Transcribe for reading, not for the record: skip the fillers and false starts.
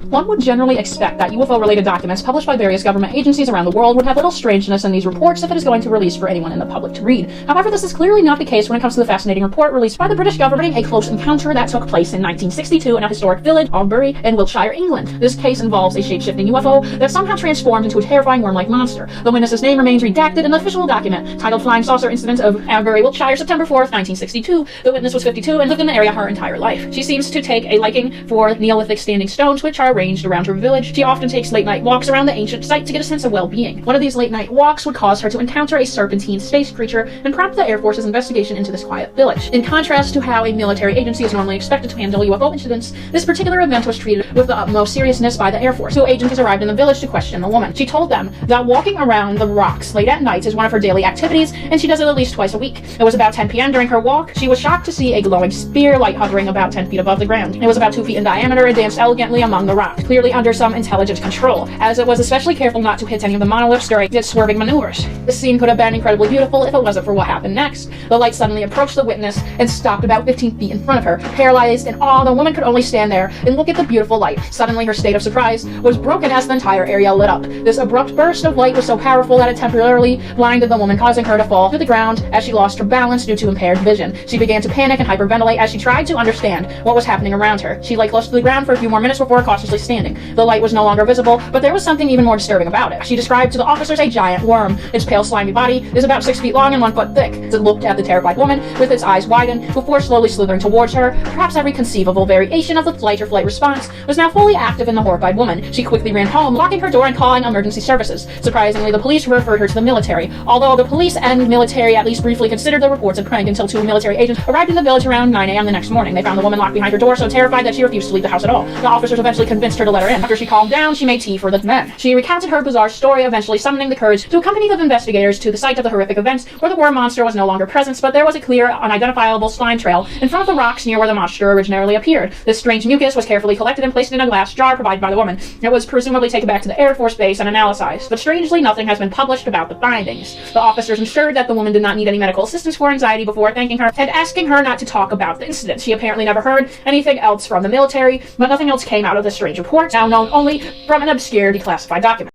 One would generally expect that UFO-related documents published by various government agencies around the world would have little strangeness in these reports if it is going to release for anyone in the public to read. However, this is clearly not the case when it comes to the fascinating report released by the British government, a close encounter that took place in 1962 in a historic village, Albury, in Wiltshire, England. This case involves a shape-shifting UFO that somehow transformed into a terrifying worm-like monster. The witness's name remains redacted in the official document titled Flying Saucer Incident of Albury, Wiltshire, September 4th, 1962. The witness was 52 and lived in the area her entire life. She seems to take a liking for Neolithic standing stones which are arranged around her village. She often takes late-night walks around the ancient site to get a sense of well-being. One of these late-night walks would cause her to encounter a serpentine space creature and prompt the Air Force's investigation into this quiet village. In contrast to how a military agency is normally expected to handle UFO incidents, this particular event was treated with the utmost seriousness by the Air Force. 2 agents arrived in the village to question the woman. She told them that walking around the rocks late at night is one of her daily activities, and she does it at least twice a week. It was about 10 p.m. during her walk. She was shocked to see a glowing spear light hovering about 10 feet above the ground. It was about 2 feet in diameter and danced elegantly among the rocks, clearly under some intelligent control, as it was especially careful not to hit any of the monoliths during its swerving maneuvers. The scene could have been incredibly beautiful if it wasn't for what happened next. The light suddenly approached the witness and stopped about 15 feet in front of her. Paralyzed in awe, the woman could only stand there and look at the beautiful light. Suddenly, her state of surprise was broken as the entire area lit up. This abrupt burst of light was so powerful that it temporarily blinded the woman, causing her to fall to the ground as she lost her balance due to impaired vision. She began to panic and hyperventilate as she tried to understand what was happening around her. She lay close to the ground for a few more minutes before cautiously standing. The light was no longer visible, but there was something even more disturbing about it. She described to the officers a giant worm. Its pale, slimy body is about 6 feet long and 1 foot thick. It looked at the terrified woman with its eyes widened before slowly slithering towards her. Perhaps every conceivable variation of the flight or flight response was now fully active in the horrified woman. She quickly ran home, locking her door and calling emergency services. Surprisingly, the police referred her to the military. Although the police and military at least briefly considered the reports a prank until 2 military agents arrived in the village around 9 a.m. the next morning. They found the woman locked behind her door, so terrified that she refused to leave the house at all. The officers eventually convinced her to let her in. After she calmed down, she made tea for the men. She recounted her bizarre story, eventually summoning the courage to accompany the investigators to the site of the horrific events, where the worm monster was no longer present, but there was a clear, unidentifiable slime trail in front of the rocks near where the monster originally appeared. This strange mucus was carefully collected and placed in a glass jar provided by the woman. It was presumably taken back to the Air Force Base and analyzed, but strangely nothing has been published about the findings. The officers ensured that the woman did not need any medical assistance for anxiety before thanking her and asking her not to talk about the incident. She apparently never heard anything else from the military, but nothing else came out of this strange report, now known only from an obscure declassified document.